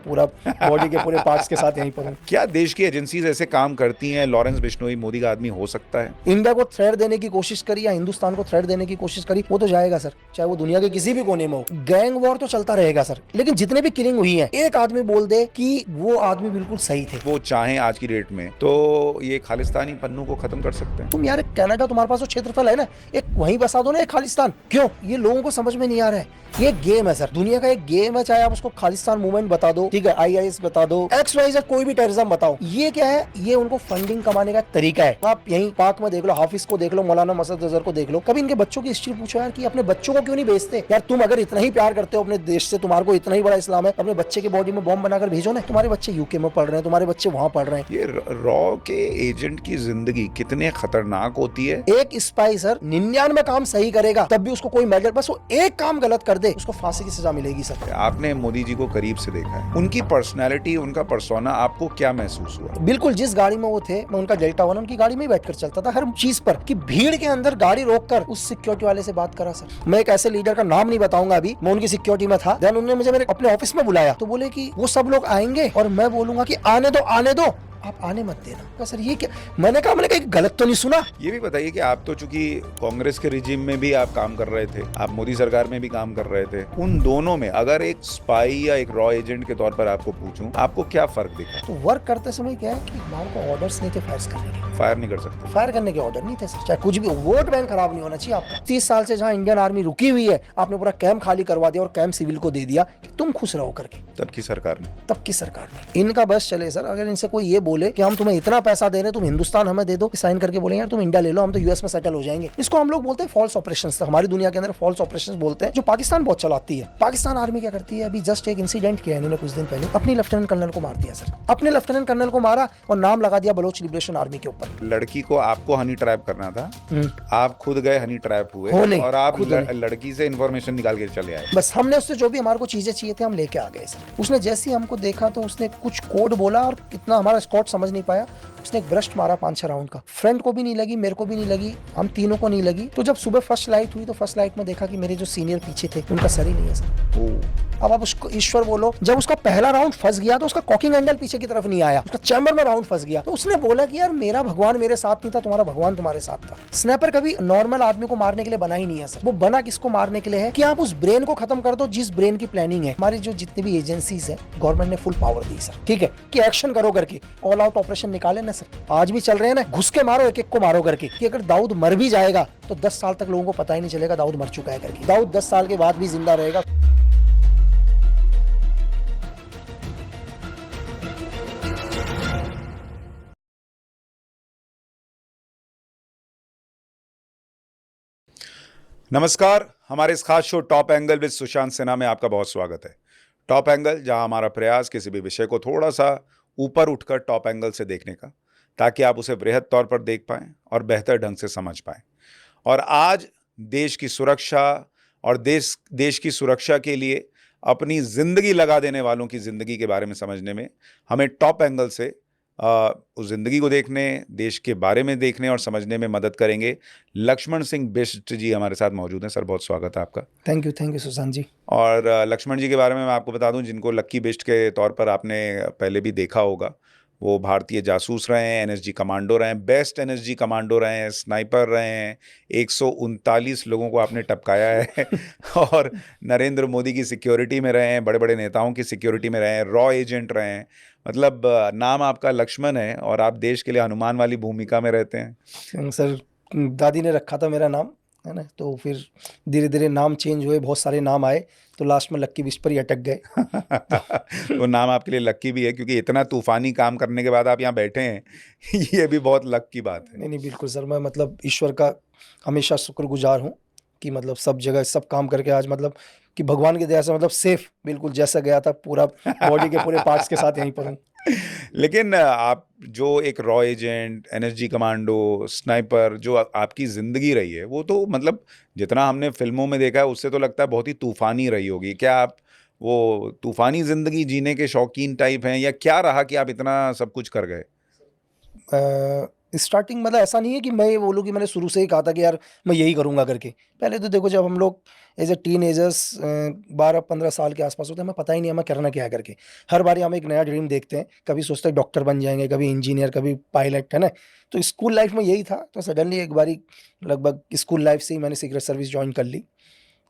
पूरा बॉडी के पूरे पार्ट्स के साथ यहीं पर हूँ। क्या देश की एजेंसीज ऐसे काम करती हैं? लॉरेंस बिश्नोई मोदी का आदमी हो सकता है? इंडिया को थ्रेट देने की कोशिश करी या हिंदुस्तान को थ्रेट देने की कोशिश करी, वो तो जाएगा सर, चाहे वो दुनिया के किसी भी कोने में हो। गैंग वॉर तो चलता रहेगा सर, लेकिन जितने भी किलिंग हुई है, एक आदमी बोल दे कि वो आदमी बिल्कुल सही थे, वो चाहें आज की डेट में तो ये खालिस्तानी पन्नू को खत्म कर सकते हैं। तुम यार कनाडा, तुम्हारे पास तो क्षेत्रफल है ना, एक वहीं बसा दो ना एक खालिस्तान। क्यों? ये लोगों को समझ में नहीं आ रहा है। ये गेम है सर, दुनिया का एक गेम है, चाहे आप उसको खालिस्तान मूवमेंट बता दो, ठीक है, IIS बता दो, XYZ कोई भी टेररिज्म बताओ, ये क्या है? ये उनको फंडिंग कमाने का तरीका है। आप यहीं पाक में देख लो, हाफिज को देख लो, मौलाना मसद अजहर को देख लो, कभी इनके बच्चों की हिस्ट्री पूछो यार कि अपने बच्चों को क्यों नहीं भेजते? यार तुम अगर इतना ही प्यार करते हो अपने देश से, तुम्हारे को इतना ही बड़ा इस्लाम है, अपने बच्चे की बॉडी में बॉम्ब बनाकर भेजो ना। तुम्हारे बच्चे यूके में पढ़ रहे हैं, तुम्हारे बच्चे वहां पढ़ रहे हैं। ये रॉ के एजेंट की जिंदगी कितने खतरनाक होती है। एक स्पाई सर 99 काम सही करेगा तब भी उसको कोई मेडल, बस वो एक काम गलत कर दे उसको फांसी की सजा मिलेगी सर। आपने मोदी जी को करीब से देखा है, उनकी पर्सनैलिटी, उनका पर्सोना आपको क्या महसूस हुआ? बिल्कुल, जिस गाड़ी में वो थे, मैं उनका डेल्टा 1 उनकी गाड़ी में ही बैठकर चलता था हर चीज पर, कि भीड़ के अंदर गाड़ी रोककर उस सिक्योरिटी वाले से बात करा सर। मैं एक ऐसे लीडर का नाम नहीं बताऊंगा अभी, मैं उनकी सिक्योरिटी में था, देन उन्होंने मुझे मेरे अपने ऑफिस में बुलाया, तो बोले कि वो सब लोग आएंगे और मैं बोलूंगा कि आने दो, आप आने मत देना। सर ये क्या? मैंने कहा गलत तो नहीं सुना। ये भी बताइए कि आप तो चूंकि कांग्रेस के रिजीम में भी आप काम कर रहे थे, आप मोदी सरकार में भी काम कर रहे थे, उन दोनों में अगर एक स्पाई या एक रॉ एजेंट के तौर पर आपको पूछूं, आपको क्या फर्क दिखा? तो वर्क करते समय क्या है कि हमारे को ऑर्डर्स नहीं थे फायर करने के, फायर नहीं कर सकते, फायर करने के ऑर्डर नहीं थे सर, चाहे कुछ भी। वोट बैंक खराब नहीं होना चाहिए आपका। 30 साल से जहां इंडियन आर्मी रुकी हुई है, आपने पूरा कैंप खाली करवा दिया और कैंप सिविल को दे दिया कि तुम खुश रहो करके। तब की सरकार ने इनका बस चले सर। अगर इनसे कोई ये बोले कि हम तुम्हें इतना पैसा दे रहे, तुम हिंदुस्तान हमें दे दो, साइन करके बोलेंगे यार तुम इंडिया ले लो, हम तो US में सेटल हो जाएंगे। इसको हम लोग बोलते हैं फॉल्स ऑपरेशंस। हमारी दुनिया के अंदर फॉल्स ऑपरेशंस बोलते हैं, जो पाकिस्तान बहुत चलाती है। पाकिस्तान आर्मी क्या करती है? अभी जस्ट एक इंसिडेंट किया इन्होंने कुछ दिन पहले, अपनी लेफ्टिनेंट कर्नल को मार दिया सर, अपने लेफ्टिनेंट कर्नल को मारा और नाम लगा दिया बलोच लिबरेशन आर्मी के ऊपर। लड़की को आपको हनी ट्रैप करना था, आप खुद गए हनी ट्रैप हुए और आप लड़की से इंफॉर्मेशन निकाल के चले आए। बस हमने उससे जो भी हमारे को चीजें चाहिए थे हम लेके आ गए सर। उसने जैसे ही हमको देखा तो उसने कुछ कोड बोला और इतना हमारा स्कॉट समझ नहीं पाया। उसने एक ब्रस्ट मारा 5-6 राउंड का, फ्रेंड को भी नहीं लगी, मेरे को भी नहीं लगी, हम तीनों को नहीं लगी। तो जब सुबह फर्स्ट लाइट हुई तो फर्स्ट लाइट में देखा कि मेरे जो सीनियर पीछे थे उनका सर ही नहीं है सर। अब आप उसको ईश्वर बोलो, जब उसका पहला राउंड फंस गया तो उसका कॉकिंग हैंडल पीछे की तरफ नहीं आया, उसका चैम्बर में राउंड फंस गया। तो उसने बोला कि यार मेरा भगवान मेरे साथ नहीं था, तुम्हारा भगवान तुम्हारे साथ था। स्नैपर कभी नॉर्मल आदमी को मारने के लिए बना ही नहीं है सर। वो बना किसको मारने के लिए है कि आप उस ब्रेन को खत्म कर दो जिस ब्रेन की प्लानिंग है। हमारी जो जितनी भी एजेंसीज है, गवर्नमेंट ने फुल पावर दी सर, ठीक है, कि एक्शन करो करके ऑल आउट ऑपरेशन निकाले ना सर। आज भी चल रहे हैं ना, घुस के मारो, एक एक को मारो करके, कि अगर दाऊद मर भी जाएगा तो 10 साल तक लोगों को पता ही नहीं चलेगा दाऊद मर चुका है करके। दाऊद 10 साल के बाद भी जिंदा रहेगा। नमस्कार, हमारे इस खास show top angle with Sushant Sinha में आपका बहुत स्वागत है। टॉप एंगल, जहां हमारा प्रयास किसी भी विषय को थोड़ा सा ऊपर उठकर टॉप एंगल से देखने का, ताकि आप उसे वृहद तौर पर देख पाएं और बेहतर ढंग से समझ पाएं। और आज देश की सुरक्षा और देश की सुरक्षा के लिए अपनी जिंदगी लगा देने वालों की जिंदगी के बारे में समझने में हमें टॉप एंगल से उस जिंदगी को देखने, देश के बारे में देखने और समझने में मदद करेंगे। लक्ष्मण सिंह बिष्ट जी हमारे साथ मौजूद हैं। सर, बहुत स्वागत है आपका। थैंक यू सुशांत जी। और लक्ष्मण जी के बारे में मैं आपको बता दूं, जिनको लक्की बिष्ट के तौर पर आपने पहले भी देखा होगा, वो भारतीय जासूस रहे हैं, NSG कमांडो रहे हैं, बेस्ट NSG कमांडो रहे हैं, स्नाइपर रहे हैं, 139 लोगों को आपने टपकाया है और नरेंद्र मोदी की सिक्योरिटी में रहे हैं, बड़े बड़े नेताओं की सिक्योरिटी में रहे हैं, रॉ एजेंट रहे हैं। मतलब नाम आपका लक्ष्मण है और आप देश के लिए हनुमान वाली भूमिका में रहते हैं। सर, दादी ने रखा था मेरा नाम, है ना, तो फिर धीरे धीरे नाम चेंज हुए, बहुत सारे नाम आए, तो लास्ट में लक्की बिष्ट पर ही अटक गए। तो नाम आपके लिए लक्की भी है, क्योंकि इतना तूफानी काम करने के बाद आप यहाँ बैठे हैं ये भी बहुत लक की बात है। नहीं बिल्कुल सर, मैं मतलब ईश्वर का हमेशा शुक्रगुजार हूँ कि मतलब सब जगह सब काम करके आज मतलब कि भगवान की दया से मतलब सेफ, बिल्कुल जैसा गया था पूरा बॉडी के पूरे पार्ट्स के साथ यहीं पर हूँ। लेकिन आप जो एक raw agent, NSG commando, sniper, जो आपकी ज़िंदगी रही है, वो तो मतलब जितना हमने फिल्मों में देखा है उससे तो लगता है बहुत ही तूफ़ानी रही होगी। क्या आप वो तूफ़ानी ज़िंदगी जीने के शौकीन टाइप हैं, या क्या रहा कि आप इतना सब कुछ कर गए? स्टार्टिंग मतलब ऐसा नहीं है कि मैं ये बोलूँ कि मैंने शुरू से ही कहा था कि यार मैं यही करूँगा करके। पहले तो देखो, जब हम लोग एज ए टीनेजर्स 12-15 साल के आसपास होते हैं, हमें पता ही नहीं हमें करना क्या है करके। हर बारी हम एक नया ड्रीम देखते हैं, कभी सोचते हैं डॉक्टर बन जाएंगे, कभी इंजीनियर, कभी पायलट, है ना। तो स्कूल लाइफ में यही था, तो सडनली एक बारी लगभग स्कूल लाइफ से ही मैंने सीक्रेट सर्विस ज्वाइन कर ली।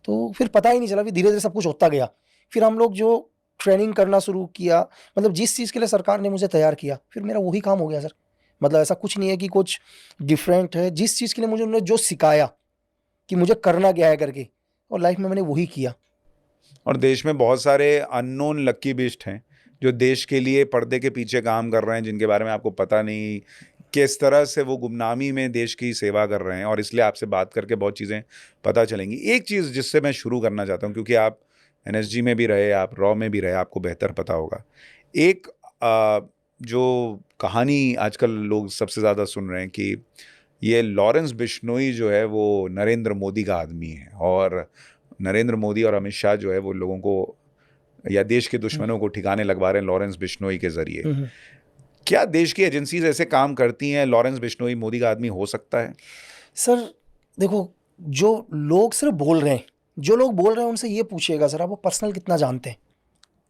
तो फिर पता ही नहीं चला, फिर धीरे धीरे सब कुछ होता गया। फिर हम लोग जो ट्रेनिंग करना शुरू किया, मतलब जिस चीज़ के लिए सरकार ने मुझे तैयार किया, फिर मेरा वही काम हो गया सर। मतलब ऐसा कुछ नहीं है कि कुछ डिफरेंट है, जिस चीज़ के लिए मुझे उन्होंने जो सिखाया कि मुझे करना क्या है करके, और लाइफ में मैंने वही किया। और देश में बहुत सारे अननोन लक्की बिस्ट हैं जो देश के लिए पर्दे के पीछे काम कर रहे हैं, जिनके बारे में आपको पता नहीं किस तरह से वो गुमनामी में देश की सेवा कर रहे हैं, और इसलिए आपसे बात करके बहुत चीज़ें पता चलेंगी। एक चीज़ जिससे मैं शुरू करना चाहता हूँ, क्योंकि आप एनएसजी में भी रहे, आप रॉ में भी रहे, आपको बेहतर पता होगा। एक जो कहानी आजकल लोग सबसे ज़्यादा सुन रहे हैं कि ये लॉरेंस बिश्नोई जो है वो नरेंद्र मोदी का आदमी है, और नरेंद्र मोदी और अमित शाह जो है वो लोगों को या देश के दुश्मनों को ठिकाने लगवा रहे हैं लॉरेंस बिश्नोई के जरिए। हम्म। क्या देश की एजेंसीज ऐसे काम करती हैं? लॉरेंस बिश्नोई मोदी का आदमी हो सकता है? सर देखो, जो लोग सिर्फ बोल रहे हैं, जो लोग बोल रहे हैं उनसे ये पूछिएगा सर, आप वो पर्सनल कितना जानते हैं,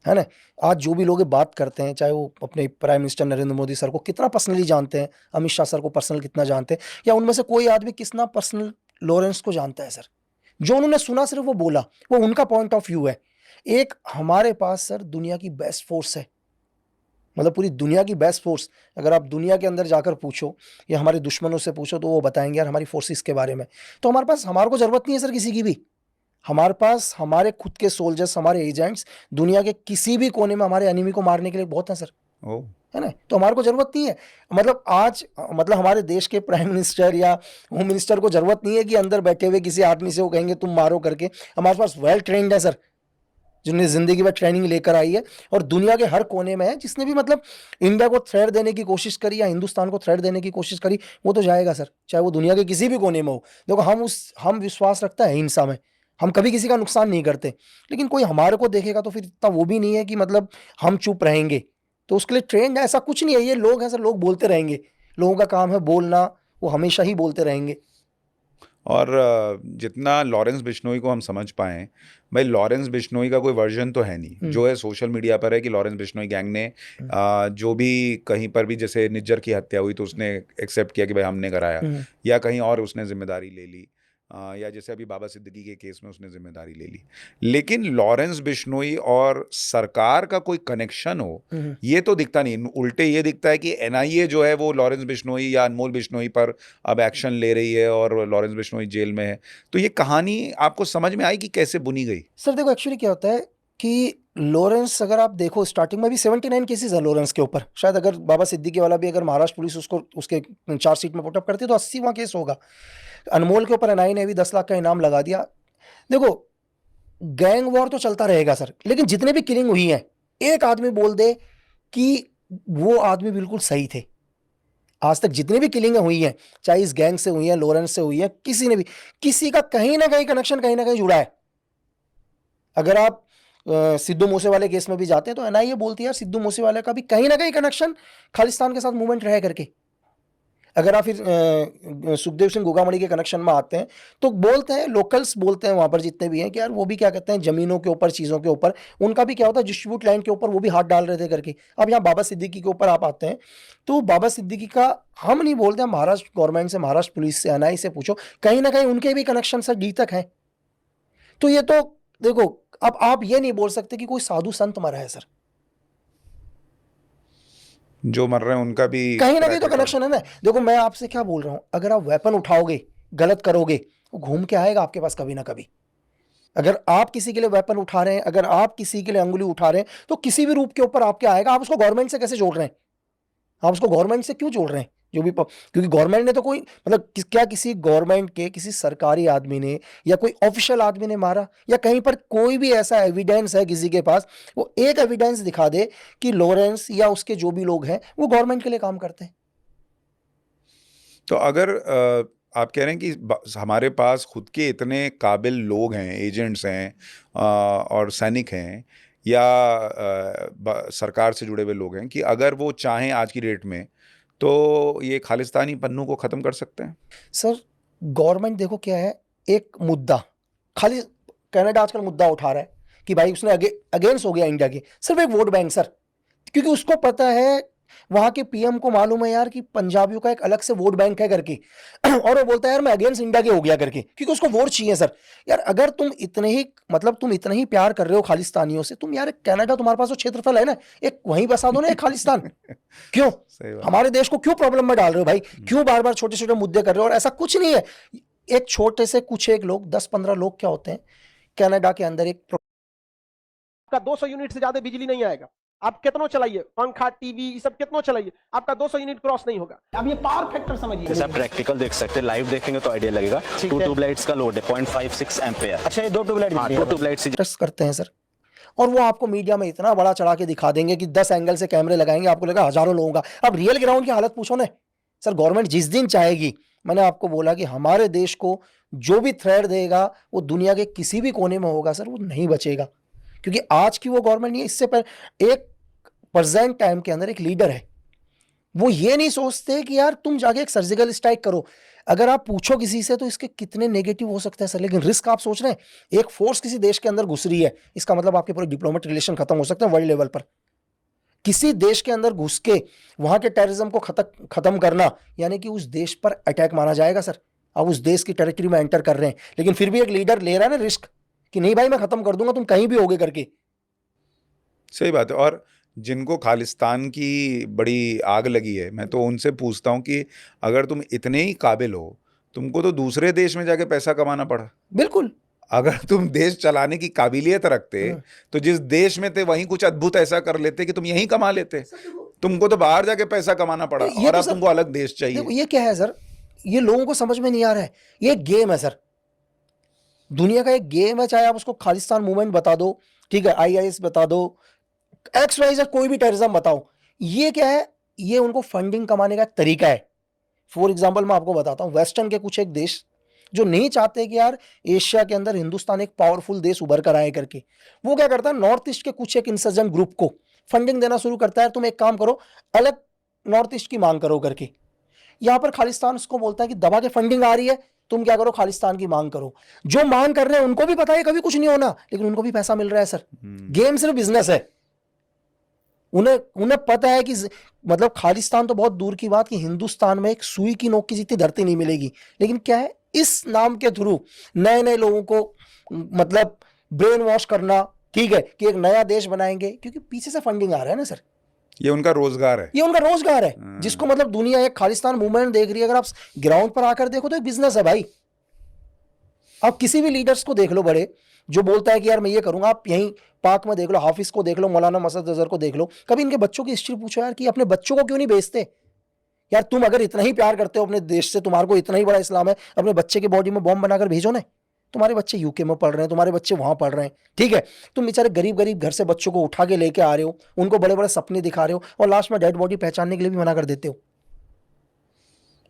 है ना। आज जो भी लोग ये बात करते हैं, चाहे वो अपने prime minister Narendra Modi sir को कितना पर्सनली जानते हैं, अमित शाह सर को पर्सनल कितना जानते हैं, या उनमें से कोई आदमी कितना पर्सनल लॉरेंस को जानता है सर। जो उन्होंने सुना सिर्फ वो बोला, वो उनका पॉइंट ऑफ व्यू है। एक हमारे पास सर दुनिया की बेस्ट फोर्स है, मतलब पूरी दुनिया की बेस्ट फोर्स। अगर आप दुनिया के अंदर जाकर पूछो या हमारे दुश्मनों से पूछो, तो वो बताएंगे यार हमारी फोर्सेस के बारे में। तो हमारे को जरूरत नहीं है सर किसी की भी। हमारे पास हमारे खुद के सोल्जर्स, हमारे एजेंट्स दुनिया के किसी भी कोने में हमारे एनिमी को मारने के लिए बहुत हैं सर, ओ, है ना। तो हमारे को जरूरत नहीं है, मतलब आज मतलब हमारे देश के प्राइम मिनिस्टर या होम मिनिस्टर को जरूरत नहीं है कि अंदर बैठे हुए किसी आदमी से वो कहेंगे तुम मारो करके। हमारे पास वेल ट्रेंड है सर, जिन्हें जिंदगी में ट्रेनिंग लेकर आई है, और दुनिया के हर कोने में है। जिसने भी मतलब इंडिया को थ्रेट देने की कोशिश करी या हिंदुस्तान को थ्रेट देने की कोशिश करी, वो तो जाएगा सर, चाहे वो दुनिया के किसी भी कोने में हो। देखो, हम विश्वास रखते हैं हिंसा में, हम कभी किसी का नुकसान नहीं करते। लेकिन कोई हमारे को देखेगा तो फिर इतना वो भी नहीं है कि मतलब हम चुप रहेंगे। तो उसके लिए ट्रेंड है, ऐसा कुछ नहीं है। ये लोग हैं सर, लोग बोलते रहेंगे, लोगों का काम है बोलना, वो हमेशा ही बोलते रहेंगे। और जितना लॉरेंस बिश्नोई को हम समझ पाए, भाई लॉरेंस बिश्नोई का कोई वर्जन तो है नहीं जो है सोशल मीडिया पर है कि लॉरेंस बिश्नोई गैंग ने जो भी कहीं पर भी, जैसे निज्जर की हत्या हुई तो उसने एक्सेप्ट किया कि भाई हमने कराया, या कहीं और उसने जिम्मेदारी ले ली, या जैसे अभी बाबा सिद्दीकी के केस में उसने जिम्मेदारी ले ली। लेकिन लॉरेंस बिश्नोई और सरकार का कोई कनेक्शन हो, ये तो दिखता नहीं। उल्टे ये दिखता है कि एनआईए जो है वो लॉरेंस बिश्नोई या अनमोल बिश्नोई पर अब एक्शन ले रही है और लॉरेंस बिश्नोई जेल में है। तो ये कहानी आपको समझ में आई कि कैसे बुनी गई? सर देखो, एक्चुअली क्या होता है कि लॉरेंस, अगर आप देखो स्टार्टिंग में भी 79 केसेस है लॉरेंस के ऊपर। शायद अगर बाबा सिद्दीकी वाला भी, अगर महाराष्ट्र पुलिस उसको उसके चार्जशीट में पुटअप करती है तो 80वां केस होगा। अनमोल के ऊपर एनआई ने भी 10 लाख का इनाम लगा दिया। देखो, गैंग वॉर तो चलता रहेगा सर, लेकिन जितने भी किलिंग हुई है, एक आदमी बोल दे कि वो आदमी बिल्कुल सही थे। आज तक जितनी भी किलिंग हुई है, चाहे इस गैंग से हुई है, लॉरेंस से हुई है, किसी ने भी, किसी का कहीं ना कहीं कनेक्शन कहीं ना कहीं जुड़ा है। अगर आप सिद्धू मूसेवाले केस में भी जाते हैं तो एनआईए बोलती है यार सिद्धू मूसेवाले का भी कहीं ना कहीं कनेक्शन खालिस्तान के साथ मूवमेंट रहे करके। अगर आप फिर सुखदेव सिंह गोगामणि के कनेक्शन में आते हैं, तो बोलते हैं, लोकल्स बोलते हैं वहां पर जितने भी हैं कि यार वो भी क्या कहते हैं, जमीनों के ऊपर, चीजों के ऊपर उनका भी क्या होता है, डिस्ट्रीब्यूट लैंड के ऊपर वो भी हाथ डाल रहे थे करके। अब यहाँ बाबा सिद्दीकी के ऊपर आप आते हैं, तो बाबा सिद्दीकी का हम नहीं बोलते हैं, महाराष्ट्र गवर्नमेंट से, महाराष्ट्र पुलिस से, एनआई से पूछो, कहीं ना कहीं उनके भी कनेक्शन सर डी तक है। तो ये तो देखो, अब आप ये नहीं बोल सकते कि कोई साधु संत मरा है सर, जो मर रहे हैं उनका भी कहीं ना कहीं ट्रैक तो रिकॉर्ड। कनेक्शन है ना। देखो, मैं आपसे क्या बोल रहा हूं, अगर आप वेपन उठाओगे, गलत करोगे, वो घूम के आएगा आपके पास कभी ना कभी। अगर आप किसी के लिए वेपन उठा रहे हैं, अगर आप किसी के लिए अंगुली उठा रहे हैं, तो किसी भी रूप के ऊपर आपके आएगा। आप उसको गवर्नमेंट से कैसे जोड़ रहे हैं? आप उसको गवर्नमेंट से क्यों जोड़ रहे हैं? जो भी क्योंकि गवर्नमेंट ने तो कोई मतलब क्या किसी गवर्नमेंट के किसी सरकारी आदमी ने या कोई ऑफिशियल आदमी ने मारा, या कहीं पर कोई भी ऐसा एविडेंस है किसी के पास, वो एक एविडेंस दिखा दे कि लॉरेंस या उसके जो भी लोग हैं वो गवर्नमेंट के लिए काम करते हैं। तो अगर आप कह रहे हैं कि हमारे पास खुद के इतने काबिल लोग हैं, एजेंट्स हैं, और सैनिक हैं, या सरकार से जुड़े हुए लोग हैं कि अगर वो चाहें आज की डेट में तो ये खालिस्तानी पन्नू को खत्म कर सकते हैं? सर गवर्नमेंट देखो क्या है, एक मुद्दा खाली कनाडा आजकल मुद्दा उठा रहा है कि भाई उसने अगेंस्ट हो गया इंडिया के, सिर्फ एक वोट बैंक सर, क्योंकि उसको पता है, वहां के पीएम को मालूम है यार कि पंजाबियों का एक अलग से वोट बैंक है करके और वो बोलता है यार मैं अगेंस्ट इंडिया के हो गया करके, क्योंकि उसको वोट चाहिए सर। यार अगर तुम इतने ही मतलब तुम इतना ही प्यार कर रहे हो खालिस्तानियों से, तुम यार कनाडा तुम्हारे पास जो क्षेत्रफल है ना, एक वहीं बसा दो ना एक खालिस्तान। क्यों सही बात। हमारे देश को क्यों प्रॉब्लम में डाल रहे हो भाई, क्यों बार बार छोटे छोटे मुद्दे कर रहे हो? और ऐसा कुछ नहीं है, एक छोटे से कुछ एक लोग 10-15 लोग क्या होते हैं कनाडा के अंदर एक आपका 200 यूनिट से ज्यादा बिजली नहीं आएगा। आप कितनों चलाइए, पंखा टीवी ये सब कितनों चलाइए, आपका 200 यूनिट क्रॉस नहीं होगा। अब ये पावर फैक्टर समझिए। जैसे आप प्रैक्टिकल देख सकते हैं, लाइव देखेंगे तो आइडिया लगेगा। 2 ट्यूबलाइट्स का लोड है 0.56 एम्पेयर। अच्छा ये 2 ट्यूबलाइट, हाँ 2 ट्यूबलाइट्स टेस्ट करते हैं सर, और वो आपको मीडिया में इतना बड़ा चढ़ा के दिखा देंगे कि 10 एंगल से कैमरे लगाएंगे, आपको लगा हजारों लोगों का। अब रियल ग्राउंड की हालत पूछो ना सर, गवर्नमेंट जिस दिन चाहेगी, मैंने आपको बोला कि हमारे देश को जो भी थ्रेट देगा वो दुनिया के किसी भी कोने में होगा सर, वो नहीं बचेगा, क्योंकि आज की वो गवर्नमेंट नहीं है, इससे पर एक प्रेजेंट टाइम के अंदर एक लीडर है, वो ये नहीं सोचते कि यार तुम जाके एक सर्जिकल स्ट्राइक करो। अगर आप पूछो किसी से तो इसके कितने नेगेटिव हो सकते हैं सर, लेकिन रिस्क आप सोच रहे हैं, एक फोर्स किसी देश के अंदर घुस रही है, इसका मतलब आपके पूरे डिप्लोमेटिक रिलेशन खत्म हो सकते हैं वर्ल्ड लेवल पर। किसी देश के अंदर घुस के वहां के टेररिज्म को खत्म करना, यानी कि उस देश पर अटैक माना जाएगा सर। आप उस देश की टेरिटरी में एंटर कर रहे हैं, लेकिन फिर भी एक लीडर ले रहा है ना रिस्क कि नहीं भाई मैं खत्म कर दूंगा, तुम कहीं भी होगे करके। सही बात है। और जिनको खालिस्तान की बड़ी आग लगी है, मैं तो उनसे पूछता हूँ कि अगर तुम इतने ही काबिल हो, तुमको तो दूसरे देश में जाके पैसा कमाना पड़ा। बिल्कुल, अगर तुम देश चलाने की काबिलियत रखते तो जिस देश में थे वहीं कुछ अद्भुत ऐसा कर लेते कि तुम यहीं कमा लेते। तुमको तो बाहर जाके पैसा कमाना पड़ा, ये और तो अब सर- तुमको अलग देश देखो चाहिए। ये क्या है सर, ये लोगों को समझ में नहीं आ रहा है, ये एक गेम है सर, दुनिया का एक गेम है। चाहे आप उसको खालिस्तान मूवमेंट बता दो, ठीक है, आईएस बता दो, XYZ कोई भी टेररिज्म बताओ, ये क्या है, ये उनको फंडिंग कमाने का एक तरीका है। फॉर एग्जांपल मैं आपको बताता हूं, वेस्टर्न के कुछ एक देश जो नहीं चाहते कि यार एशिया के अंदर हिंदुस्तान एक पावरफुल देश उभर कर आए करके, वो क्या करता है, नॉर्थ ईस्ट के कुछ एक इंसर्जेंट ग्रुप को फंडिंग देना शुरू करता है, तुम एक काम करो अलग नॉर्थ ईस्ट की मांग करो करके। यहां पर खालिस्तान उसको बोलता है कि दबा के फंडिंग आ रही है, तुम क्या करो खालिस्तान की मांग करो। जो मांग कर रहे हैं उनको भी पता है कभी कुछ नहीं होना, लेकिन उनको भी पैसा मिल रहा है सर। गेम सिर्फ बिजनेस है, उन्हें पता है कि मतलब खालिस्तान तो बहुत दूर की बात, कि हिंदुस्तान में एक सुई की नोक की जितनी धरती नहीं मिलेगी, लेकिन क्या है, इस नाम के थ्रू नए नए लोगों को मतलब ब्रेन वॉश करना, ठीक है, कि एक नया देश बनाएंगे, क्योंकि पीछे से फंडिंग आ रहा है ना सर, ये उनका रोजगार है। ये उनका रोजगार है, जिसको मतलब दुनिया एक खालिस्तान मूवमेंट देख रही है। अगर आप ग्राउंड पर आकर देखो तो एक बिजनेस है भाई। आप किसी भी लीडर्स को देख लो बड़े, जो बोलता है कि यार मैं ये करूंगा, आप यहीं पाक में देख लो, हाफिज को देख लो, मौलाना मसद अजहर को देख लो, कभी इनके बच्चों की हिस्ट्री पूछो यार कि अपने बच्चों को क्यों नहीं भेजते। यार तुम अगर इतना ही प्यार करते हो अपने देश से, तुम्हारे को इतना ही बड़ा इस्लाम है, अपने बच्चे के बॉडी में बॉम्ब बनाकर भेजो ना। तुम्हारे बच्चे यूके में पढ़ रहे हैं, तुम्हारे बच्चे वहां पढ़ रहे हैं, ठीक है, तुम बेचारे गरीब गरीब घर से बच्चों को उठा के लेके आ रहे हो, उनको बड़े बड़े सपने दिखा रहे हो, और लास्ट में डेड बॉडी पहचानने के लिए भी मना कर देते हो।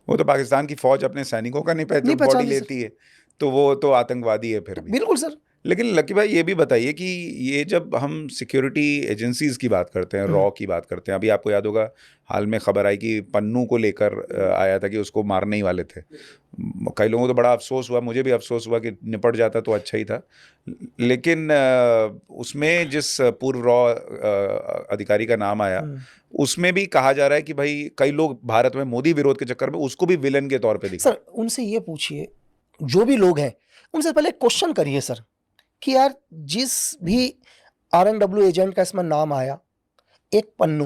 वो तो पाकिस्तान की फौज अपने सैनिकों का नहीं नहीं बॉडी पहचानती सर। लेती है, तो वो तो आतंकवादी है फिर भी। बिल्कुल सर। लेकिन लकी भाई ये भी बताइए कि ये जब हम सिक्योरिटी एजेंसीज की बात करते हैं, रॉ की बात करते हैं, अभी आपको याद होगा हाल में खबर आई कि पन्नू को लेकर आया था कि उसको मारने ही वाले थे। कई लोगों को तो बड़ा अफसोस हुआ, मुझे भी अफसोस हुआ कि निपट जाता तो अच्छा ही था। लेकिन उसमें जिस पूर्व रॉ अधिकारी का नाम आया, उसमें भी कहा जा रहा है कि भाई कई लोग भारत में मोदी विरोध के चक्कर में उसको भी विलन के तौर पे दिखा। सर उनसे ये पूछिए, जो भी लोग हैं उनसे पहले क्वेश्चन करिए सर, कि यार जिस भी RNW एजेंट का इसमें नाम आया, एक पन्नू,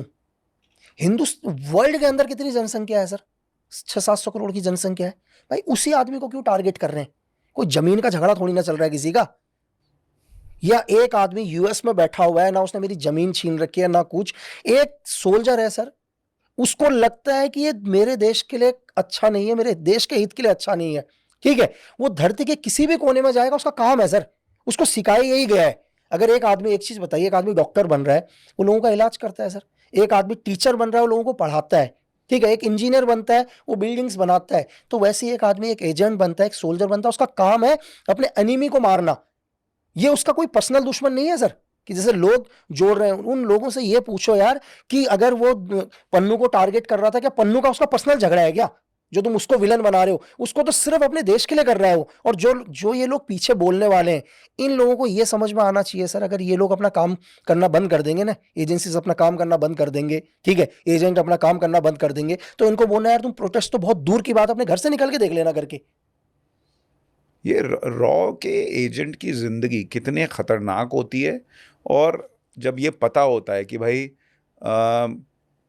वर्ल्ड के अंदर कितनी जनसंख्या है सर, 600-700 करोड़ की जनसंख्या है भाई, उसी आदमी को क्यों टारगेट कर रहे हैं? कोई जमीन का झगड़ा थोड़ी ना चल रहा है किसी का। या एक आदमी यूएस में बैठा हुआ है, ना उसने मेरी जमीन छीन रखी है ना कुछ, एक सोल्जर है सर, उसको लगता है कि ये मेरे देश के लिए अच्छा नहीं है, मेरे देश के हित के लिए अच्छा नहीं है, ठीक है, वो धरती के किसी भी कोने में जाएगा, उसका काम है सर, उसको सिखाया यही गया है। अगर एक आदमी, एक चीज बताइए, एक आदमी डॉक्टर बन रहा है, वो लोगों का इलाज करता है सर, एक आदमी टीचर बन रहा है, वो लोगों को पढ़ाता है, ठीक है, एक इंजीनियर बनता है, वो बिल्डिंग्स बनाता है, तो वैसे ही एक आदमी एक एजेंट बनता है, एक सोल्जर बनता है, उसका काम है अपने एनिमी को मारना। ये उसका कोई पर्सनल दुश्मन नहीं है सर, कि जैसे लोग जोड़ रहे हैं, उन लोगों से ये पूछो यार कि अगर वो पन्नू को टारगेट कर रहा था, क्या पन्नू का उसका पर्सनल झगड़ा है क्या जो तुम उसको विलन बना रहे हो? उसको तो सिर्फ अपने देश के लिए कर रहा है वो। और जो जो ये लोग पीछे बोलने वाले हैं, इन लोगों को ये समझ में आना चाहिए सर, अगर ये लोग अपना काम करना बंद कर देंगे ना, एजेंसीज अपना काम करना बंद कर देंगे, ठीक है, एजेंट अपना काम करना बंद कर देंगे, तो इनको बोलना यार तुम प्रोटेस्ट तो बहुत दूर की बात, अपने घर से निकल के देख लेना करके। ये रॉ के एजेंट की ज़िंदगी कितने ख़तरनाक होती है, और जब ये पता होता है कि भाई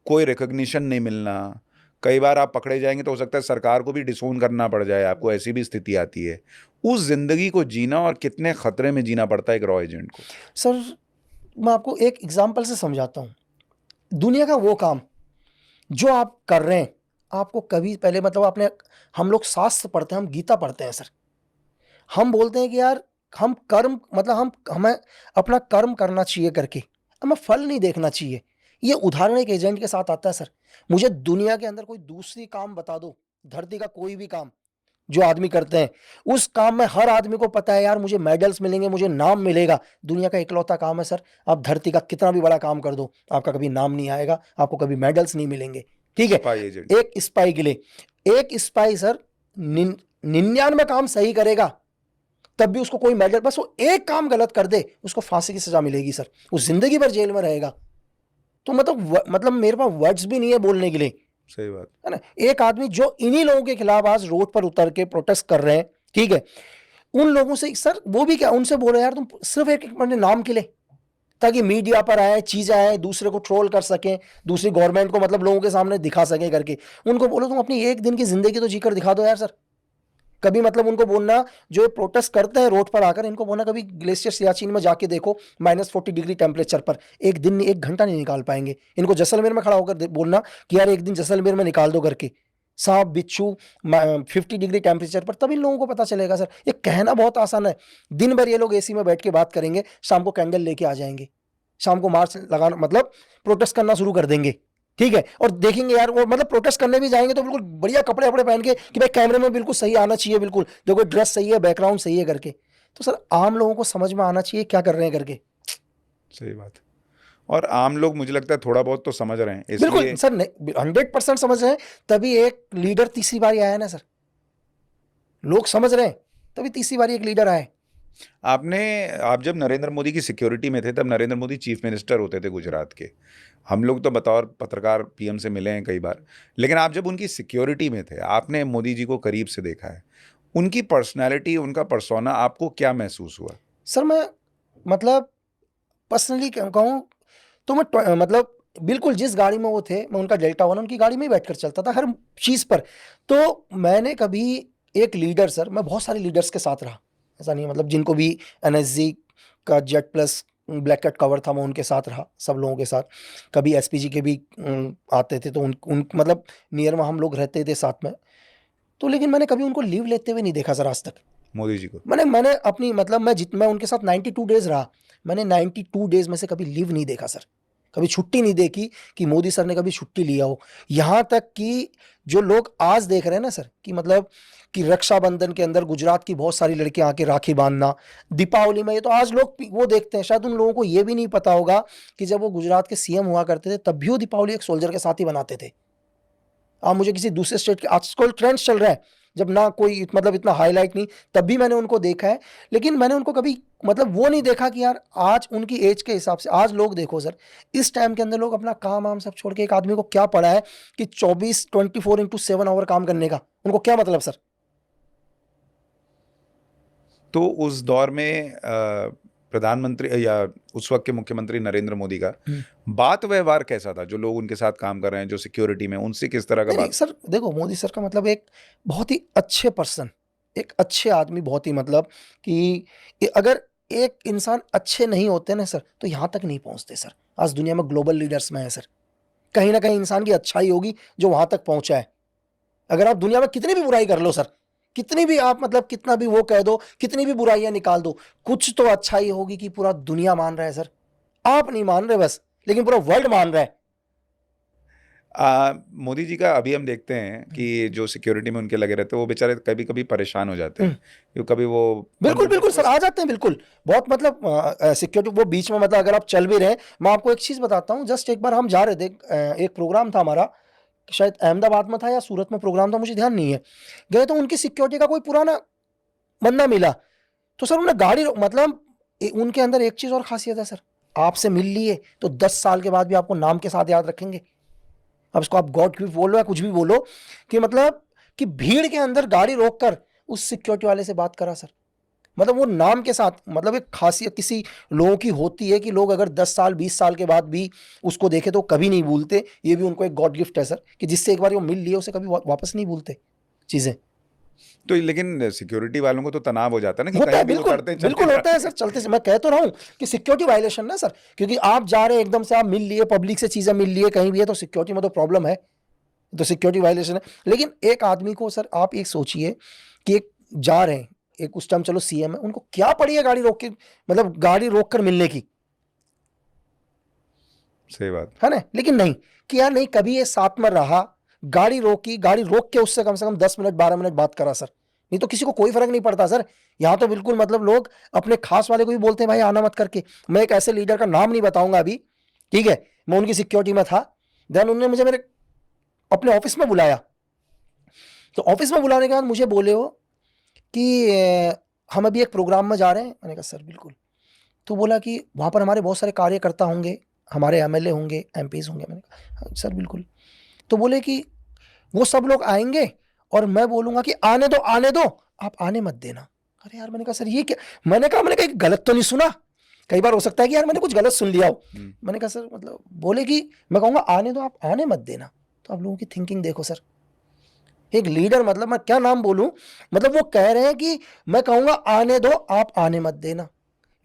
कोई रिकग्निशन नहीं मिलना, कई बार आप पकड़े जाएंगे तो हो सकता है सरकार को भी डिसोन करना पड़ जाए आपको, ऐसी भी स्थिति आती है। उस ज़िंदगी को जीना और कितने ख़तरे में जीना पड़ता है एक रॉ एजेंट को। सर मैं आपको एक एग्जाम्पल से समझाता हूँ। दुनिया का वो काम जो आप कर रहे हैं, आपको कभी पहले मतलब आपने, हम लोग शास्त्र पढ़ते हैं, हम गीता पढ़ते हैं सर, हम बोलते हैं कि यार हम कर्म मतलब हमें अपना कर्म करना चाहिए करके, हमें फल नहीं देखना चाहिए। ये उदाहरण एक एजेंट के साथ आता है सर। मुझे दुनिया के अंदर कोई दूसरी काम बता दो, धरती का कोई भी काम जो आदमी करते हैं, उस काम में हर आदमी को पता है यार मुझे मेडल्स मिलेंगे, मुझे नाम मिलेगा। दुनिया का इकलौता काम है सर, आप धरती का कितना भी बड़ा काम कर दो, आपका कभी नाम नहीं आएगा, आपको कभी मेडल्स नहीं मिलेंगे, ठीक है। Spy agent. एक स्पाई के लिए, एक स्पाई सर 99 काम सही करेगा, तब भी उसको कोई मेडल, बस वो एक काम गलत कर दे उसको फांसी की सजा मिलेगी सर, वो जिंदगी भर जेल में रहेगा। तो मतलब मेरे पास वर्ड्स भी नहीं है बोलने के लिए, सही बात है ना। एक आदमी जो इन्हीं लोगों के खिलाफ आज रोड पर उतर के प्रोटेस्ट कर रहे हैं, ठीक है, उन लोगों से सर वो भी क्या, उनसे बोलो यार तुम सिर्फ एक अपने नाम के लिए, ताकि मीडिया पर आए, चीजें आए, दूसरे को ट्रोल कर सकें, दूसरी गवर्नमेंट को मतलब लोगों के सामने दिखा सकें करके, उनको बोलो तुम अपनी एक दिन की जिंदगी तो जीकर दिखा दो यार सर। कभी मतलब उनको बोलना, जो प्रोटेस्ट करते हैं रोड पर आकर, इनको बोलना कभी ग्लेशियर सियाचिन में जाके देखो, -40 डिग्री टेम्परेचर पर एक दिन 1 घंटा नहीं निकाल पाएंगे। इनको जैसलमेर में खड़ा होकर बोलना कि यार एक दिन जैसलमेर में निकाल दो करके, सांप बिच्छू 50 डिग्री टेम्परेचर पर, तब इन लोगों को पता चलेगा सर। ये कहना बहुत आसान है, दिन भर ये लोग एसी में बैठ के बात करेंगे, शाम को कैंडल लेके आ जाएंगे, शाम को मार्च लगाना मतलब प्रोटेस्ट करना शुरू कर देंगे, ठीक है। और देखेंगे यार वो मतलब प्रोटेस्ट करने भी जाएंगे तो बिल्कुल बढ़िया कपड़े वपड़े पहन के कि भाई कैमरे में बिल्कुल सही आना चाहिए, बिल्कुल देखो ड्रेस सही है, बैकग्राउंड सही है करके। तो सर आम लोगों को समझ में आना चाहिए क्या कर रहे हैं करके। सही बात। और आम लोग मुझे लगता है थोड़ा बहुत तो समझ रहे हैं, बिल्कुल इसलिए सर 100% समझ रहे हैं, तभी एक लीडर तीसरी बार आया ना सर। लोग समझ रहे हैं तभी तीसरी बार एक लीडर आए। आप जब नरेंद्र मोदी की सिक्योरिटी में थे, तब नरेंद्र मोदी चीफ मिनिस्टर होते थे गुजरात के। हम लोग तो बतौर पत्रकार पीएम से मिले हैं कई बार, लेकिन आप जब उनकी सिक्योरिटी में थे, आपने मोदी जी को करीब से देखा है, उनकी पर्सनैलिटी, उनका पर्सोना, आपको क्या महसूस हुआ? सर मैं मतलब पर्सनली कहूँ तो मैं मतलब बिल्कुल जिस गाड़ी में वो थे, मैं उनका डेल्टा 1 उनकी गाड़ी में ही बैठकर चलता था हर चीज़ पर। तो मैंने कभी एक लीडर सर, मैं बहुत सारे लीडर्स के साथ रहा, ऐसा नहीं मतलब जिनको भी एनएसजी का Z plus black cat cover था, मैं उनके साथ रहा, सब लोगों के साथ। कभी एसपीजी के भी आते थे, तो उन मतलब नियर में हम लोग रहते थे साथ में। तो लेकिन मैंने कभी उनको लीव लेते हुए नहीं देखा सर आज तक। मोदी जी को मैंने अपनी मतलब मैं उनके साथ 92 डेज रहा, मैंने 92 डेज में से कभी लीव नहीं देखा सर, कभी छुट्टी नहीं देखी कि मोदी सर ने कभी छुट्टी लिया हो। यहाँ तक कि जो लोग आज देख रहे हैं ना सर कि मतलब कि रक्षाबंधन के अंदर गुजरात की बहुत सारी लड़कियां आके राखी बांधना, दीपावली में, ये तो आज लोग वो देखते हैं। शायद उन लोगों को ये भी नहीं पता होगा कि जब वो गुजरात के सीएम हुआ करते थे तब भी वो दीपावली एक सोल्जर के साथ ही बनाते थे। आप मुझे किसी दूसरे स्टेट के, आजकल ट्रेंड्स चल रहा है जब ना कोई मतलब इतना हाईलाइट नहीं, तब भी मैंने उनको देखा है। लेकिन मैंने उनको कभी मतलब वो नहीं देखा कि यार आज उनकी एज के हिसाब से, आज लोग देखो सर इस टाइम के अंदर लोग अपना काम वाम सब छोड़ के, एक आदमी को क्या पड़ा है कि 24/7 आवर काम करने का, उनको क्या मतलब सर। तो उस दौर में प्रधानमंत्री या उस वक्त के मुख्यमंत्री नरेंद्र मोदी का बात व्यवहार कैसा था? जो लोग उनके साथ काम कर रहे हैं, जो सिक्योरिटी में, उनसे किस तरह का नहीं, नहीं बात? सर देखो, मोदी सर का मतलब एक बहुत ही अच्छे पर्सन, एक अच्छे आदमी, बहुत ही मतलब कि अगर एक इंसान अच्छे नहीं होते ना सर तो यहाँ तक नहीं पहुँचते सर। आज दुनिया में ग्लोबल लीडर्स में है सर, कहीं ना कहीं इंसान की अच्छाई होगी जो वहां तक पहुंचा है। अगर आप दुनिया में कितनी भी बुराई कर लो सर, कितनी भी आप मतलब कितना भी वो कह दो, कितनी भी बुराइयां निकाल दो, कुछ तो अच्छाई होगी कि पूरा दुनिया मान रहा है सर। आप नहीं मान रहे बस, लेकिन पूरा वर्ल्ड मान रहा है। मोदी जी का अभी हम देखते हैं कि जो सिक्योरिटी में उनके लगे रहते हैं वो बेचारे कभी कभी परेशान हो जाते हैं, क्यों कभी वो बिल्कुल बिल्कुल सर, आ जाते हैं बिल्कुल। बहुत मतलब सिक्योरिटी वो बीच में, मतलब अगर आप चल भी रहे हैं, मैं आपको एक चीज बताता हूँ। जस्ट एक बार हम जा रहे थे, एक प्रोग्राम था हमारा, शायद अहमदाबाद में था या सूरत में प्रोग्राम था, मुझे ध्यान नहीं है। गए तो उनकी सिक्योरिटी का कोई पुराना बंदा मिला, तो सर उन्होंने गाड़ी मतलब उनके अंदर एक चीज और खासियत है सर, आपसे मिल लिए तो 10 साल के बाद भी आपको नाम के साथ याद रखेंगे। अब इसको आप गॉड गिफ्ट बोलो या कुछ भी बोलो, कि मतलब कि भीड़ के अंदर गाड़ी रोककर उस सिक्योरिटी वाले से बात करा सर, मतलब वो नाम के साथ। मतलब एक खासियत किसी लोगों की होती है कि लोग अगर 10 साल 20 साल के बाद भी उसको देखे तो कभी नहीं भूलते। ये भी उनको एक गॉड गिफ्ट है सर, कि जिससे एक बार वो मिल लिए उसे कभी वापस नहीं भूलते चीजें। तो लेकिन सिक्योरिटी वालों को तो तनाव हो जाता है ना कि होता कहीं है, भी वो बिल्कुल करते हैं, चलते बिल्कुल होता है जाते सर। चलते से मैं कह तो रहा हूँ कि सिक्योरिटी वायलेशन ना सर, क्योंकि आप जा रहे हैं एकदम से, आप मिल लिए, पब्लिक से चीजें मिल लिए कहीं भी है, तो सिक्योरिटी में तो प्रॉब्लम है, तो सिक्योरिटी वायलेशन है। लेकिन एक आदमी को सर आप एक सोचिए कि एक जा रहे हैं, एक उस टाइम चलो सीएम है, उनको क्या पड़ी है गाड़ी रोक के, मतलब गाड़ी रोक कर मिलने की, सही बात। है ना। लेकिन नहीं कि यार नहीं, कभी ये साथ में रहा, गाड़ी रोकी, गाड़ी रोक के उससे कम से कम 10 मिनट 12 मिनट बात करा सर, नहीं तो किसी को कोई फर्क नहीं पड़ता सर। यहाँ तो बिल्कुल मतलब लोग अपने खास वाले को भी बोलते हैं भाई आना मत करके। मैं एक ऐसे लीडर का नाम नहीं बताऊंगा अभी, ठीक है, मैं उनकी सिक्योरिटी में था। देन उन्होंने मुझे मेरे अपने ऑफिस में बुलाया, तो ऑफिस में बुलाने के बाद मुझे बोले हो कि हम अभी एक प्रोग्राम में जा रहे हैं। मैंने कहा सर बिल्कुल। तो बोला कि वहाँ पर हमारे बहुत सारे कार्यकर्ता होंगे, हमारे एमएलए होंगे, एमपीज होंगे। मैंने कहा हाँ, सर बिल्कुल। तो बोले कि वो सब लोग आएंगे और मैं बोलूंगा कि आने दो आने दो, आप आने मत देना। अरे यार, मैंने कहा सर ये क्या, मैंने कहा गलत तो नहीं सुना, कई बार हो सकता है कि यार मैंने कुछ गलत सुन लिया हो। मैंने कहा सर मतलब, बोले कि मैं कहूंगा आने दो, आप आने मत देना। तो आप लोगों की थिंकिंग देखो सर, एक लीडर, मतलब मैं क्या नाम बोलूं, मतलब वो कह रहे हैं कि मैं कहूंगा आने दो, आप आने मत देना।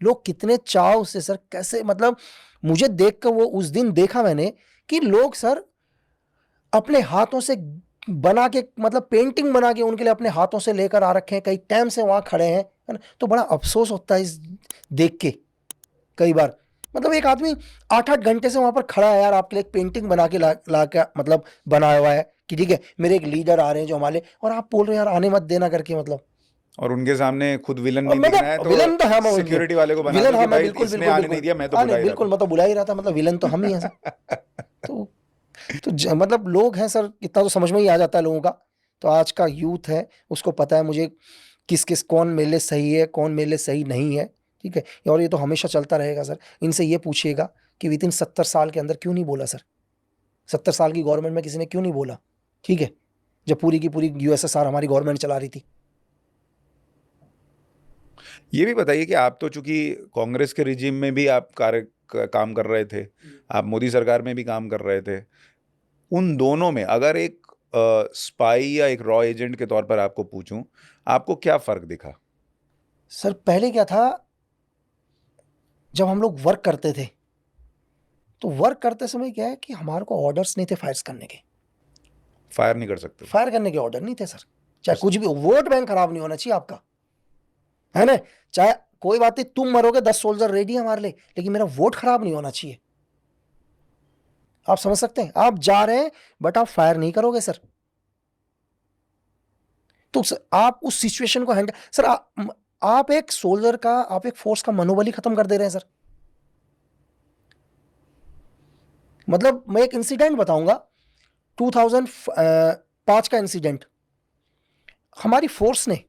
लोग कितने चाव से सर, कैसे मतलब, मुझे देखकर वो उस दिन देखा मैंने कि लोग सर अपने हाथों से बना के, मतलब पेंटिंग बना के उनके लिए अपने हाथों से लेकर आ रखे हैं, कई टाइम से वहां खड़े हैं, है ना। तो बड़ा अफसोस होता है इस देख के कई बार, मतलब एक आदमी 8-8 घंटे से वहां पर खड़ा है यार, आपके लिए एक पेंटिंग बना के ला के मतलब बनाया हुआ है कि ठीक है मेरे एक लीडर आ रहे हैं जो हमारे, और आप बोल रहे हैं यार आने मत देना करके, मतलब। और उनके सामने खुद विलन और नहीं दिखना है मतलब विलन तो है, तो सिक्योरिटी वाले को बना विलन दो हाँ, कि मैं भाई बिल्कुल इसने बिल्कुल आने बिल्कुल, नहीं दिया, मैं तो हाँ बुला नहीं ही रहा बिल्कुल, था। मैं तो बुला ही रहा था, मतलब विलन तो हम ही हैं सर। तो मतलब लोग हैं सर, इतना तो समझ में ही आ जाता है लोगों का। तो आज का यूथ है, उसको पता है मुझे किस किस, कौन मेरे लिए सही है, कौन मेरे लिए सही नहीं है, ठीक है। और ये तो हमेशा चलता रहेगा सर। इनसे ये पूछिएगा कि विद इन 70 साल के अंदर क्यों नहीं बोला सर, 70 साल की गवर्नमेंट में किसी ने क्यों नहीं बोला, ठीक है, जब पूरी की पूरी यूएसएसआर हमारी गवर्नमेंट चला रही थी। ये भी बताइए कि आप तो चूंकि कांग्रेस के रिजीम में भी आप काम कर रहे थे, आप मोदी सरकार में भी काम कर रहे थे, उन दोनों में अगर एक स्पाई या एक रॉ एजेंट के तौर पर आपको पूछूं, आपको क्या फर्क दिखा? सर पहले क्या था, जब हम लोग वर्क करते थे, तो वर्क करते समय क्या है कि हमारे को ऑर्डर्स नहीं थे फायर करने के, फायर नहीं कर सकते? फायर करने के ऑर्डर नहीं थे सर। चाहे कुछ भी, वोट बैंक खराब नहीं होना चाहिए आपका, है ना। चाहे कोई बात नहीं, तुम मरोगे 10 सोल्जर रेडी है हमारे लिए, लेकिन मेरा वोट खराब नहीं होना चाहिए। आप समझ सकते हैं, आप जा रहे हैं बट आप फायर नहीं करोगे सर। तो आप उस सिचुएशन को हैंडल सर, आप एक सोल्जर का, आप एक फोर्स का मनोबल ही खत्म कर दे रहे हैं सर। मतलब मैं एक इंसिडेंट बताऊंगा, 2005 का इंसिडेंट। हमारी फोर्स ने,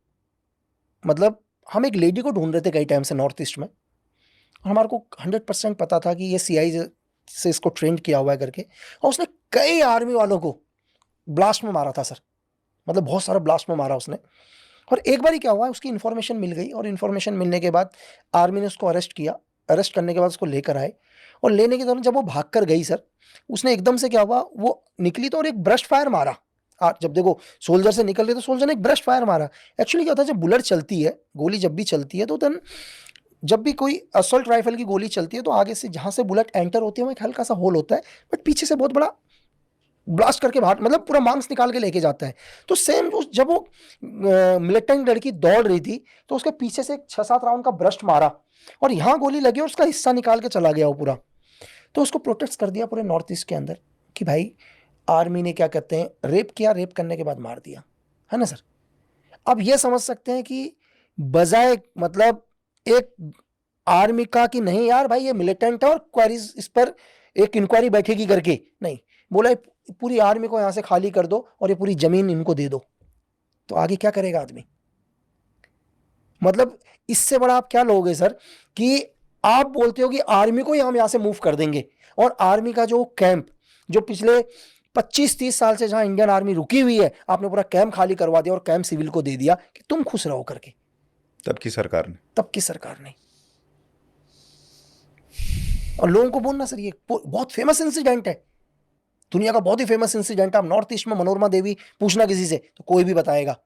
मतलब हम एक लेडी को ढूंढ रहे थे कई टाइम से नॉर्थ ईस्ट में, और हमारे को 100% पता था कि ये सीआई से इसको ट्रेन किया हुआ है करके, और उसने कई आर्मी वालों को ब्लास्ट में मारा था सर, मतलब बहुत सारा ब्लास्ट में मारा उसने। और एक बार ही क्या हुआ, उसकी इन्फॉर्मेशन मिल गई, और इन्फॉर्मेशन मिलने के बाद आर्मी ने उसको अरेस्ट किया। अरेस्ट करने के बाद उसको लेकर आए, और लेने के दौरान जब वो भाग कर गई सर, उसने एकदम से क्या हुआ, वो निकली तो और एक ब्रश फायर मारा। जब देखो सोल्जर से निकल रहे तो सोल्जर ने एक ब्रश फायर मारा। एक्चुअली क्या होता है, जब बुलेट चलती है, गोली जब भी चलती है, तो देन जब भी कोई असॉल्ट राइफल की गोली चलती है, तो आगे से जहां से बुलेट एंटर होती है वहाँ एक हल्का सा होल होता है, बट पीछे से बहुत बड़ा ब्लास्ट करके बाहर, मतलब पूरा मांस निकाल के लेके जाता है। तो सेम जब वो मिलिटेंट लड़की दौड़ रही थी, तो उसके पीछे से 6-7 राउंड का ब्रस्ट मारा, और यहां गोली लगी और उसका हिस्सा निकाल के चला गया वो पूरा। तो उसको प्रोटेस्ट कर दिया पूरे नॉर्थ ईस्ट के अंदर कि भाई आर्मी ने क्या कहते हैं, रेप किया, रेप करने के बाद मार दिया, है ना सर। अब ये समझ सकते हैं कि बजाय मतलब एक आर्मी का कि नहीं यार भाई ये मिलिटेंट है और क्वेरीज इस पर एक इंक्वायरी बैठेगी करके, नहीं, बोला पूरी आर्मी को यहां से खाली कर दो और ये पूरी जमीन इनको दे दो, तो आगे क्या करेगा आदमी। मतलब इससे बड़ा आप क्या लोगे सर कि आप बोलते हो कि आर्मी को हम यहां से मूव कर देंगे, और आर्मी का जो कैंप जो पिछले 25-30 साल से जहां इंडियन आर्मी रुकी हुई है, आपने पूरा कैंप खाली करवा दिया और कैंप सिविल को दे दिया कि तुम खुश रहो करके। तब की सरकार ने और लोगों को बोलना सर ये बहुत फेमस इंसिडेंट है, दुनिया का बहुत ही फेमस इंसिडेंट है। आप नॉर्थ ईस्ट में मनोरमा देवी पूछना किसी से तो कोई भी बताएगा।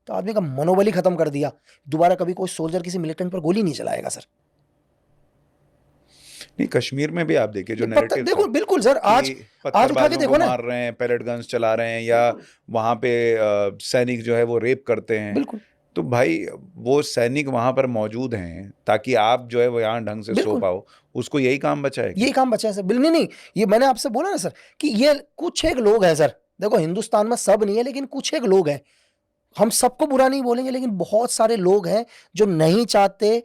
तो आदमी का मनोबल ही खत्म कर दिया, दोबारा कभी कोई सोल्जर किसी मिलिटेंट पर गोली नहीं चलाएगा सर। नहीं, कश्मीर में भी आप देखिए जो ये नैरेटिव देखो बिल्कुल सर, आज उठा के देखो ना, मार रहे हैं, पैलेट गन्स चला रहे हैं, या वहां पे सैनिक जो है वो रेप करते हैं, बिल्कुल तो भाई वो सैनिक वहां पर मौजूद हैं ताकि आप जो है वो यहाँ ढंग से सो बिल्कुल। पाओ, उसको यही काम बचा है। यही काम बचा है सर, बिल्कुल नहीं, ये मैंने आपसे बोला ना सर कि ये कुछ एक लोग हैं सर, देखो हिंदुस्तान में सब नहीं है लेकिन कुछ एक लोग हैं, हम सबको बुरा नहीं बोलेंगे, लेकिन बहुत सारे लोग हैं जो नहीं चाहते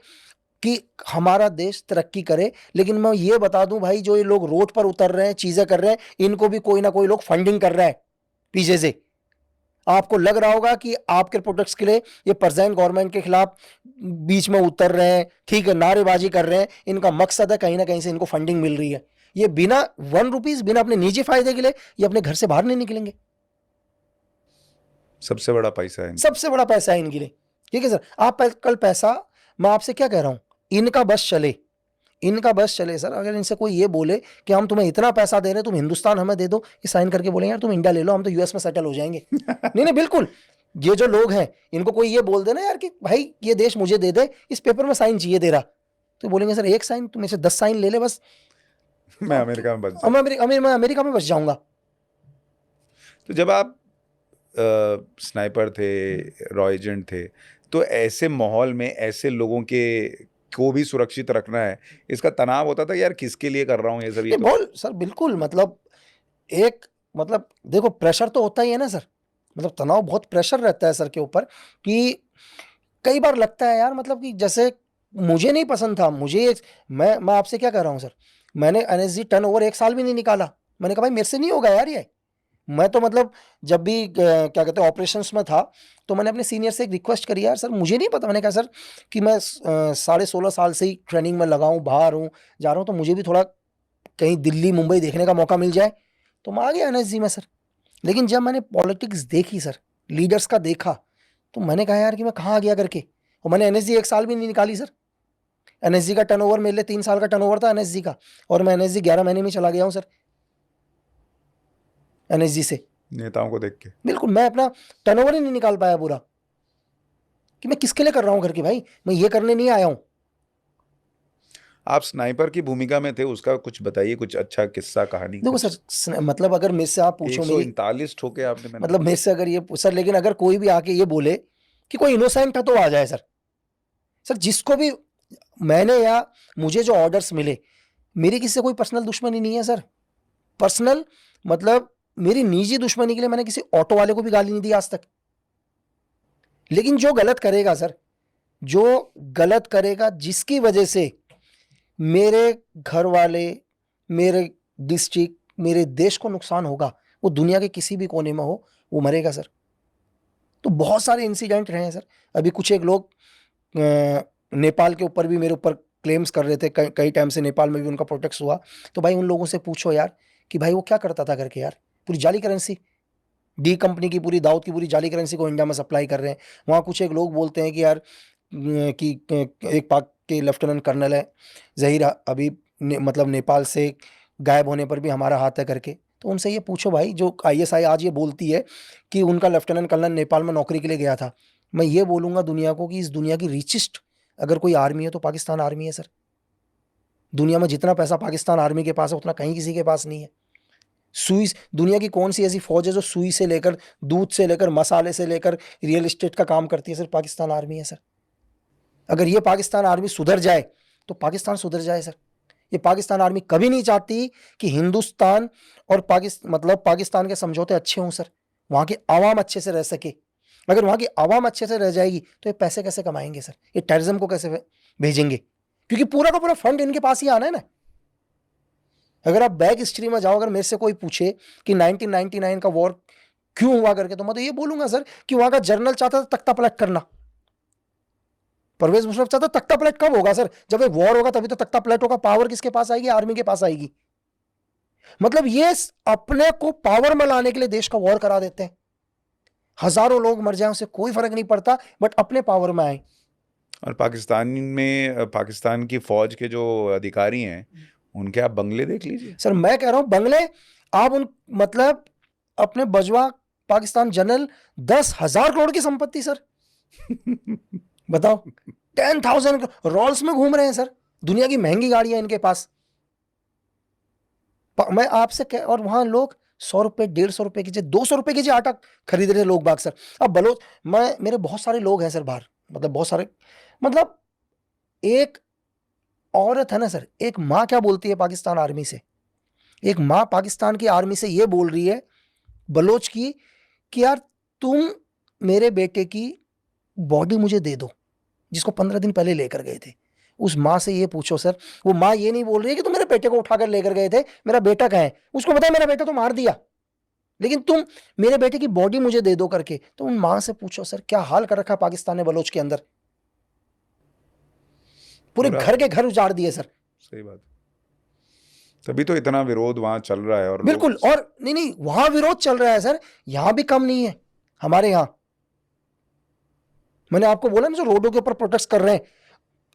कि हमारा देश तरक्की करे। लेकिन मैं ये बता दूं भाई, जो ये लोग रोड पर उतर रहे हैं, चीजें कर रहे हैं, इनको भी कोई ना कोई लोग फंडिंग कर रहा है पीछे से। आपको लग रहा होगा कि आपके प्रोडक्ट्स के लिए ये प्रेजेंट गवर्नमेंट के खिलाफ बीच में उतर रहे हैं, ठीक है, नारेबाजी कर रहे हैं, इनका मकसद है कहीं ना कहीं से इनको फंडिंग मिल रही है। ये बिना 1 रुपीज, बिना अपने निजी फायदे के लिए ये अपने घर से बाहर नहीं निकलेंगे। सबसे बड़ा पैसा है, सबसे बड़ा पैसा है इनके लिए, ठीक है सर। आप कल पैसा, मैं आपसे क्या कह रहा हूं, इनका बस चले सर। अगर इनसे कोई ये बोले कि हम तुम्हें इतना पैसा दे रहे हैं, तुम हिंदुस्तान हमें दे दो, ये साइन करके बोलेंगे यार तुम इंडिया ले लो, हम तो यूएस में सेटल हो जाएंगे। नहीं बिल्कुल, ये जो लोग हैं इनको कोई ये बोल देना यार कि भाई ये देश मुझे दे दे, इस पेपर में साइन चाहिए तेरा, तो बोलेंगे सर एक साइन, तुम इसे 10 साइन ले ले बस, मैं अमेरिका में बस मैं अमेरिका में बस जाऊंगा। तो जब आप स्नाइपर थे, रॉ एजेंट थे, तो ऐसे माहौल में ऐसे लोगों के को भी सुरक्षित रखना है, इसका तनाव होता था यार किसके लिए कर रहा हूँ ये सब। ये बोल सर बिल्कुल, मतलब एक मतलब देखो प्रेशर तो होता ही है ना सर, मतलब तनाव बहुत प्रेशर रहता है सर के ऊपर, कि कई बार लगता है यार मतलब कि जैसे मुझे नहीं पसंद था, मैं आपसे क्या कह रहा हूँ सर, मैंने एनएसजी टर्नओवर 1 साल भी नहीं निकाला। मैंने कहा भाई मेरे से नहीं होगा यार ये। मैं तो मतलब जब भी क्या कहते हैं ऑपरेशंस में था, तो मैंने अपने सीनियर से एक रिक्वेस्ट करी यार सर मुझे नहीं पता, मैंने कहा सर कि मैं 16.5 साल से ही ट्रेनिंग में लगा हूँ, बाहर हूँ, जा रहा हूँ, तो मुझे भी थोड़ा कहीं दिल्ली मुंबई देखने का मौका मिल जाए। तो मैं आ गया एनएसजी में सर। लेकिन जब मैंने पॉलिटिक्स देखी सर, लीडर्स का देखा, तो मैंने कहा यार कि मैं कहाँ आ गया करके। और मैंने एनएसजी 1 साल भी नहीं निकाली सर। एनएसजी का टर्नओवर मेरे लिए 3 साल का टर्नओवर था एनएसजी का, और मैं एनएसजी 11 महीने में चला गया हूँ सर एनएसजी से। नेताओं को देख के बिल्कुल, मैं अपना टर्नओवर ही नहीं निकाल पाया पूरा, कि मैं किसके लिए कर रहा हूं करके, भाई मैं ये करने नहीं आया हूं। आप स्नाइपर की भूमिका में थे, उसका कुछ बताइए, कुछ अच्छा किस्सा कहानी। देखो सर, मतलब अगर मेरे से आप पूछो, 139 ठोके आपने, मतलब मेरे से अगर ये सर, लेकिन अगर कोई भी आके ये बोले कि कोई इनोसेंट है तो आ जाए सर जिसको भी मैंने या मुझे जो ऑर्डर्स मिले, मेरी किसी से कोई पर्सनल दुश्मनी नहीं है सर। पर्सनल मतलब मेरी निजी दुश्मनी के लिए मैंने किसी ऑटो वाले को भी गाली नहीं दी आज तक। लेकिन जो गलत करेगा सर, जो गलत करेगा जिसकी वजह से मेरे घर वाले, मेरे डिस्ट्रिक्ट, मेरे देश को नुकसान होगा, वो दुनिया के किसी भी कोने में हो, वो मरेगा सर। तो बहुत सारे इंसिडेंट रहे हैं सर। अभी कुछ एक लोग नेपाल के ऊपर भी मेरे ऊपर क्लेम्स कर रहे थे, कई टाइम से नेपाल में भी उनका प्रोटेक्ट हुआ। तो भाई उन लोगों से पूछो यार कि भाई वो क्या करता था करके, यार पूरी जाली करेंसी, डी कंपनी की पूरी, दाऊद की पूरी जाली करेंसी को इंडिया में सप्लाई कर रहे हैं। वहाँ कुछ एक लोग बोलते हैं कि यार कि एक पाक के लेफ्टिनेंट कर्नल है जहीर, अभी मतलब नेपाल से गायब होने पर भी हमारा हाथ है करके। तो उनसे ये पूछो भाई, जो ISI आज ये बोलती है कि उनका लेफ्टिनेंट कर्नल नेपाल में नौकरी के लिए गया था, मैं ये बोलूँगा दुनिया को कि इस दुनिया की रिचेस्ट अगर कोई आर्मी है तो पाकिस्तान आर्मी है सर। दुनिया में जितना पैसा पाकिस्तान आर्मी के पास है उतना कहीं किसी के पास नहीं है। सुई, दुनिया की कौन सी ऐसी फौज है जो सुई से लेकर, दूध से लेकर, मसाले से लेकर रियल एस्टेट का काम करती है? सिर्फ पाकिस्तान आर्मी है सर। अगर ये पाकिस्तान आर्मी सुधर जाए तो पाकिस्तान सुधर जाए सर। ये पाकिस्तान आर्मी कभी नहीं चाहती कि हिंदुस्तान और पाकिस्तान के समझौते अच्छे हों सर, वहां की आवाम अच्छे से रह सके। अगर वहां की आवाम अच्छे से रह जाएगी तो ये पैसे कैसे कमाएंगे सर, ये टेररिज्म को कैसे भेजेंगे, क्योंकि पूरा का पूरा फंड इनके पास ही आना है ना। अगर आप बैक हिस्ट्री में जाओ, अगर मेरे से कोई पूछे कि 1999 का वॉर क्यों हुआ करके, तो मैं तो ये बोलूंगा सर कि वहां का जनरल चाहता था तख्ता पलट करना। परवेज मुशर्रफ चाहता तख्ता पलट कब होगा सर, जब एक वॉर होगा तभी तो तख्ता पलट होगा। पावर किसके पास आएगी, आर्मी के पास आएगी। मतलब ये अपने को पावर में लाने के लिए देश का वॉर करा देते हैं। हजारों लोग मर जाएं उससे कोई फर्क नहीं पड़ता, बट अपने पावर में आए। और पाकिस्तान की फौज के जो अधिकारी हैं उनके आप बंगले देख लीजिए सर। मैं कह रहा हूं बंगले, आप उन मतलब अपने बजवा पाकिस्तान जनरल 10,000 करोड़ की संपत्ति सर। बताओ, 10,000 रोल्स में घूम रहे हैं सर, दुनिया की महंगी गाड़ियां इनके पास। मैं आपसे कह, और वहां लोग 100 रुपए 150 रुपए की 200 रुपए की आटा खरीद रहे थे लोग बाग सर। अब मेरे बहुत सारे लोग हैं सर बाहर, मतलब बहुत सारे, मतलब एक औरत है ना सर, एक माँ क्या बोलती है पाकिस्तान आर्मी से, एक माँ पाकिस्तान की आर्मी से ये बोल रही है बलोच की कि यार तुम मेरे बेटे की बॉडी मुझे दे दो, जिसको 15 दिन पहले लेकर गए थे। उस माँ से ये पूछो सर, वो माँ ये नहीं बोल रही है कि तुम मेरे बेटे को उठाकर लेकर गए थे, मेरा बेटा कहाँ है, उसको पता है मेरा बेटा तो मार दिया, लेकिन तुम मेरे बेटे की बॉडी मुझे दे दो करके। तो उन माँ से पूछो सर क्या हाल कर रखा पाकिस्तान ने बलोच के अंदर, पूरे घर के घर उजाड़ दिए सर। सही बात, तभी तो इतना विरोध वहां चल रहा है। और बिल्कुल, और नहीं वहां विरोध चल रहा है सर, यहां भी कम नहीं है हमारे यहां। मैंने आपको बोला ना जो रोडों के ऊपर प्रोटेस्ट कर रहे हैं,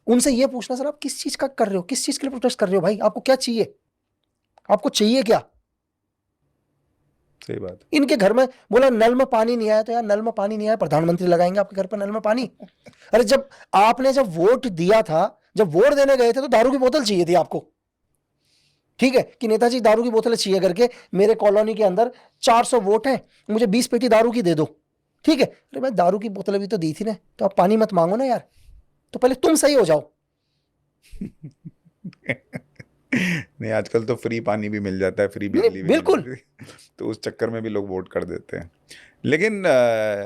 उनसे ये पूछना सर आप किस चीज का कर रहे हो, किस चीज के लिए प्रोटेस्ट कर रहे हो भाई, आपको क्या चाहिए, आपको चाहिए क्या। सही बात। इनके घर में बोला नल में पानी नहीं आया, तो यार नल में पानी नहीं आया, प्रधानमंत्री लगाएंगे आपके घर पर नल में पानी। अरे जब वोट दिया था, जब वोट देने गए थे तो दारू की बोतल चाहिए थी आपको, ठीक है, कि नेताजी दारू की बोतलें चाहिए करके, मेरे कॉलोनी के अंदर 400 वोट हैं, मुझे 20 पेटी दारू की दे दो, ठीक है। अरे भाई दारू की बोतलें भी तो दी थी ना, तो आप पानी मत मांगो ना यार, तो पहले तुम सही हो जाओ। नहीं, आजकल तो फ्री पानी भी मिल जाता है, फ्री बिजली भी बिल्कुल। मिल जाती है, तो उस चक्कर में भी लोग वोट कर देते हैं। लेकिन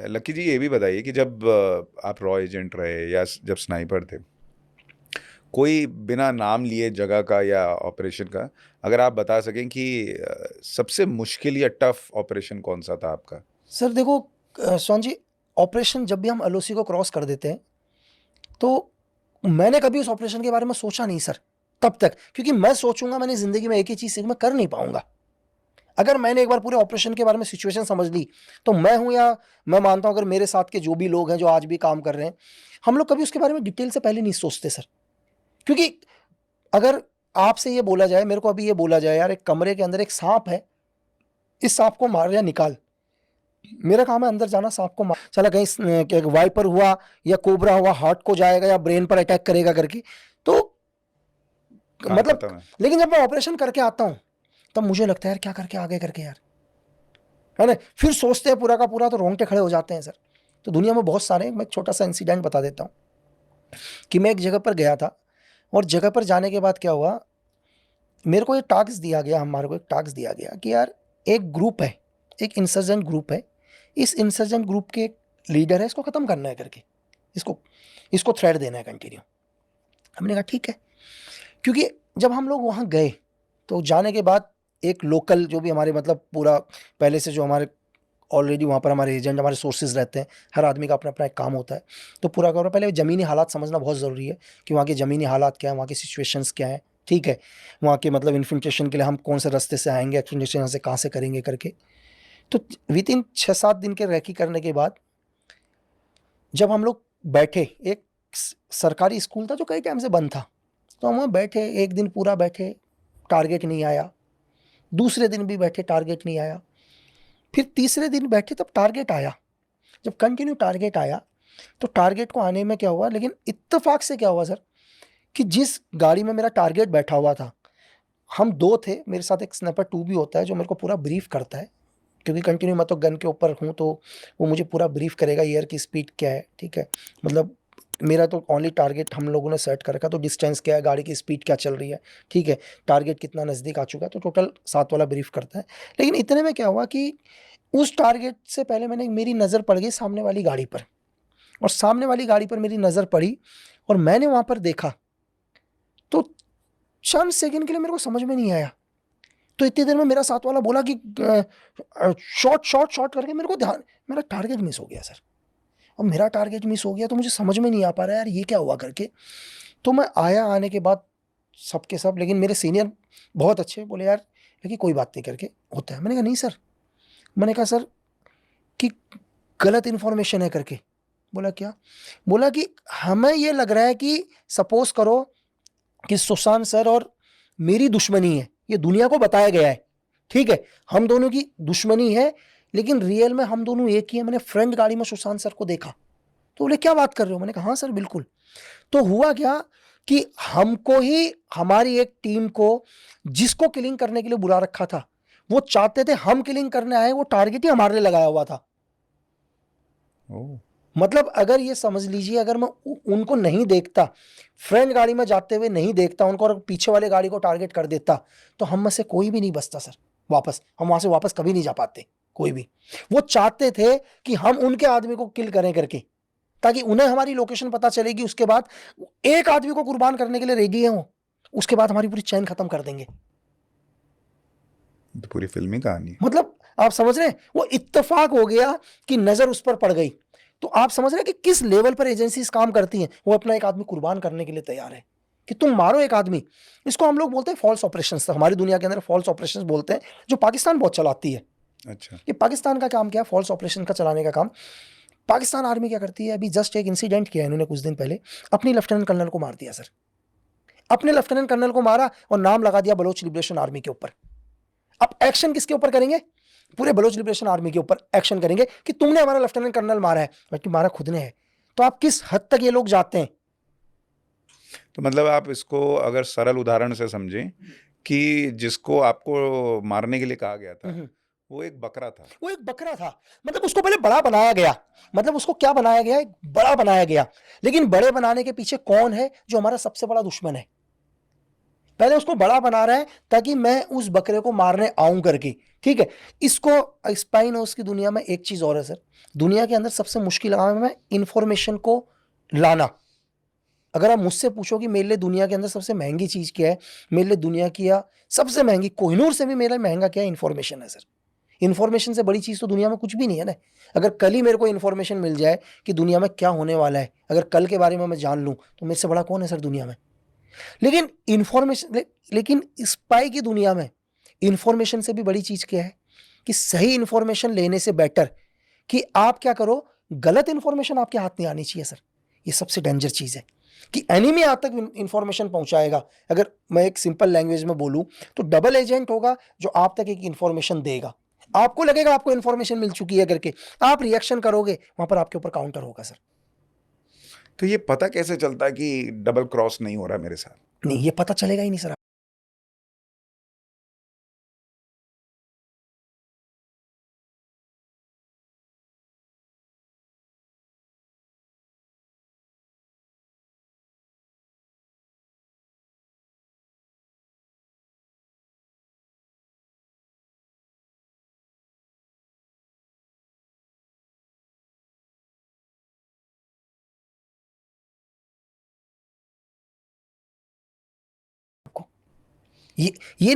लकी जी ये भी बताइए कि जब आप रॉ एजेंट रहे या जब स्नाइपर थे, कोई बिना नाम लिए जगह का या ऑपरेशन का, अगर आप बता सकें कि सबसे मुश्किल या टफ ऑपरेशन कौन सा था आपका? सर देखो सोहन जी, ऑपरेशन जब भी हम एलओसी को क्रॉस कर देते हैं, तो मैंने कभी उस ऑपरेशन के बारे में सोचा नहीं सर तब तक, क्योंकि मैं सोचूंगा मैंने जिंदगी में एक ही चीज सीखी, मैं कर नहीं पाऊंगा। अगर मैंने एक बार पूरे ऑपरेशन के बारे में सिचुएशन समझ ली, तो मैं हूं, या मैं मानता हूं अगर मेरे साथ के जो भी लोग हैं जो आज भी काम कर रहे हैं, हम लोग कभी उसके बारे में डिटेल से पहले नहीं सोचते सर। क्योंकि अगर आपसे ये बोला जाए, मेरे को अभी ये बोला जाए यार एक कमरे के अंदर एक सांप है, इस सांप को मार या निकाल, मेरा काम है अंदर जाना, सांप को मार, चला कहीं वाइपर हुआ या कोबरा हुआ, हार्ट को जाएगा या ब्रेन पर अटैक करेगा करके, तो मतलब, लेकिन जब मैं ऑपरेशन करके आता हूं तब मुझे लगता है यार क्या करके आगे करके यार, है ना, फिर सोचते हैं पूरा का पूरा, तो रोंगटे खड़े हो जाते हैं सर। तो दुनिया में बहुत सारे, मैं एक छोटा सा इंसिडेंट बता देता हूं कि मैं एक जगह पर गया था, और जगह पर जाने के बाद क्या हुआ, मेरे को एक टास्क दिया गया, हमारे को एक टास्क दिया गया कि यार एक ग्रुप है, एक इंसर्जेंट ग्रुप है, इस इंसर्जेंट ग्रुप के एक लीडर है, इसको खत्म करना है करके, इसको थ्रेड देना है कंटिन्यू। हमने कहा ठीक है, क्योंकि जब हम लोग वहाँ गए तो जाने के बाद एक लोकल जो भी हमारे मतलब पूरा पहले से जो हमारे ऑलरेडी वहाँ पर हमारे एजेंट, हमारे सोर्सेज रहते हैं, हर आदमी का अपना अपना एक काम होता है, तो पूरा का पहले ज़मीनी हालात समझना बहुत ज़रूरी है कि वहाँ के ज़मीनी हालात क्या है, वहाँ की सिचुएशंस क्या है, ठीक है, वहाँ के मतलब इन्फिल्ट्रेशन के लिए हम कौन से रास्ते से आएंगे, एक्सप्लेनेशन से कहाँ से करेंगे करके। तो विद इन 6-7 दिन के रैकी करने के बाद जब हम लोग बैठे, एक सरकारी स्कूल था जो कई टाइम से बंद था, तो हम वहाँ बैठे, एक दिन पूरा बैठे, टारगेट नहीं आया, दूसरे दिन भी बैठे, टारगेट नहीं आया, फिर तीसरे दिन बैठे तब टारगेट आया। जब कंटिन्यू टारगेट आया तो टारगेट को आने में क्या हुआ, लेकिन इत्तेफाक से क्या हुआ सर कि जिस गाड़ी में मेरा टारगेट बैठा हुआ था, हम 2 थे, मेरे साथ एक स्नाइपर 2 भी होता है जो मेरे को पूरा ब्रीफ करता है, क्योंकि कंटिन्यू मैं तो गन के ऊपर हूँ, तो वो मुझे पूरा ब्रीफ करेगा एयर की स्पीड क्या है, ठीक है, मतलब मेरा तो ओनली टारगेट हम लोगों ने सेट कर रखा, तो डिस्टेंस क्या है, गाड़ी की स्पीड क्या चल रही है, ठीक है, टारगेट कितना नज़दीक आ चुका है, तो टोटल 7 वाला ब्रीफ करता है। लेकिन इतने में क्या हुआ कि उस टारगेट से पहले मेरी नज़र पड़ गई सामने वाली गाड़ी पर, और सामने वाली गाड़ी पर मेरी नज़र पड़ी और मैंने वहाँ पर देखा, तो चंद सेकंड के लिए मेरे को समझ में नहीं आया। तो इतनी देर में मेरा साथ वाला बोला कि शॉट शॉट शॉट करके, मेरे को ध्यान, मेरा टारगेट मिस हो गया सर। और मेरा टारगेट मिस हो गया तो मुझे समझ में नहीं आ पा रहा यार ये क्या हुआ करके। तो मैं आया, आने के बाद सबके सब, लेकिन मेरे सीनियर बहुत अच्छे, बोले यार लेकिन कोई बात नहीं करके होता है। मैंने कहा नहीं सर, मैंने कहा सर कि गलत इन्फॉर्मेशन है करके। बोला क्या? बोला कि हमें ये लग रहा है कि सपोज करो कि सुशांत सर और मेरी दुश्मनी है, ये दुनिया को बताया गया है, ठीक है, हम दोनों की दुश्मनी है, लेकिन रियल में हम दोनों एक ही है। मैंने फ्रंट गाड़ी में सुशांत सर को देखा। तो बोले क्या बात कर रहे हो? मैंने कहा हाँ सर बिल्कुल। तो हुआ क्या कि हमको ही, हमारी एक टीम को जिसको किलिंग करने के लिए बुला रखा था, वो चाहते थे हम किलिंग करने आए, वो टारगेट ही हमारे लिए लगाया हुआ था। ओह, मतलब अगर ये समझ लीजिए, अगर मैं उनको नहीं देखता, फ्रंट गाड़ी में जाते हुए नहीं देखता उनको, और पीछे वाले गाड़ी को टारगेट कर देता, तो हम में से कोई भी नहीं बचता सर। वापस हम वहां से वापस कभी नहीं जा पाते कोई भी। वो चाहते थे कि हम उनके आदमी को किल करें करके, ताकि उन्हें हमारी लोकेशन पता चलेगी, उसके बाद एक आदमी को कुर्बान करने के लिए रेडी है वो, उसके बाद हमारी पूरी चैन खत्म कर देंगे। तो पूरी फिल्मी कहानी है। मतलब आप समझ रहे हैं, वो इत्तेफाक हो गया कि नजर उस पर पड़ गई। तो आप समझ रहे हैं कि किस लेवल पर एजेंसीज काम करती हैं। वो अपना एक आदमी कुर्बान करने के लिए तैयार है कि तुम मारो एक आदमी। इसको हम लोग बोलते हैं फॉल्स ऑपरेशंस, हमारी दुनिया के अंदर फॉल्स ऑपरेशंस बोलते हैं, जो पाकिस्तान बहुत चलाती है। अच्छा। कि पाकिस्तान का काम क्या है, फॉल्स ऑपरेशन का चलाने का काम। पाकिस्तान आर्मी क्या करती है, अभी जस्ट एक इंसिडेंट किया इन्होंने कुछ दिन पहले, अपनी लेफ्टिनेंट कर्नल को मार दिया सर। अपने लेफ्टिनेंट कर्नल को मारा और नाम लगा दिया बलोच लिबरेशन आर्मी के ऊपर। अब एक्शन किसके ऊपर करेंगे? पूरे बलोच लिबरेशन आर्मी के ऊपर एक्शन करेंगे कि तुमने हमारा लेफ्टिनेंट कर्नल मारा है, बल्कि मारा खुद ने है। तो आप किस हद तक ये लोग जाते हैं। तो मतलब आप इसको अगर सरल उदाहरण से समझें कि जिसको आपको मारने के लिए कहा गया था, वो एक बकरा था। वो एक बकरा था, मतलब उसको पहले बड़ा बनाया गया, मतलब उसको क्या बनाया गया, एक बड़ा बनाया गया। लेकिन बड़े बनाने के पीछे कौन है जो हमारा सबसे बड़ा दुश्मन है? पहले उसको बड़ा बना रहा है ताकि मैं उस बकरे को मारने आऊं करके, ठीक है। इसको स्पाइनोस की दुनिया में एक चीज और है सर, दुनिया के अंदर सबसे मुश्किल काम है इंफॉर्मेशन को लाना। अगर आप मुझसे पूछो कि मेरे लिए दुनिया के अंदर सबसे महंगी चीज क्या है, मेरे लिए दुनिया की या सबसे महंगी, कोहिनूर से भी मेरा महंगा क्या है, इंफॉर्मेशन है सर। इंफॉर्मेशन से बड़ी चीज तो दुनिया में कुछ भी नहीं है ना। अगर कल ही मेरे को इंफॉर्मेशन मिल जाए कि दुनिया में क्या होने वाला है, अगर कल के बारे में मैं जान लूं, तो मेरे से बड़ा कौन है सर दुनिया में। लेकिन लेकिन स्पाई की दुनिया में इंफॉर्मेशन से भी बड़ी चीज क्या है कि सही इंफॉर्मेशन लेने से बेटर कि आप क्या करो, गलत इंफॉर्मेशन आपके हाथ नहीं आनी चाहिए सर। ये सबसे डेंजर चीज है कि एनिमी आप तक इंफॉर्मेशन पहुंचाएगा। अगर मैं एक सिंपल लैंग्वेज में बोलूं तो डबल एजेंट होगा जो आप तक एक इंफॉर्मेशन देगा। आपको लगेगा आपको इंफॉर्मेशन मिल चुकी है करके, आप रिएक्शन करोगे, वहां पर आपके ऊपर काउंटर होगा सर। तो ये पता कैसे चलता है कि डबल क्रॉस नहीं हो रहा मेरे साथ? नहीं, ये पता चलेगा ही नहीं सर। ये ये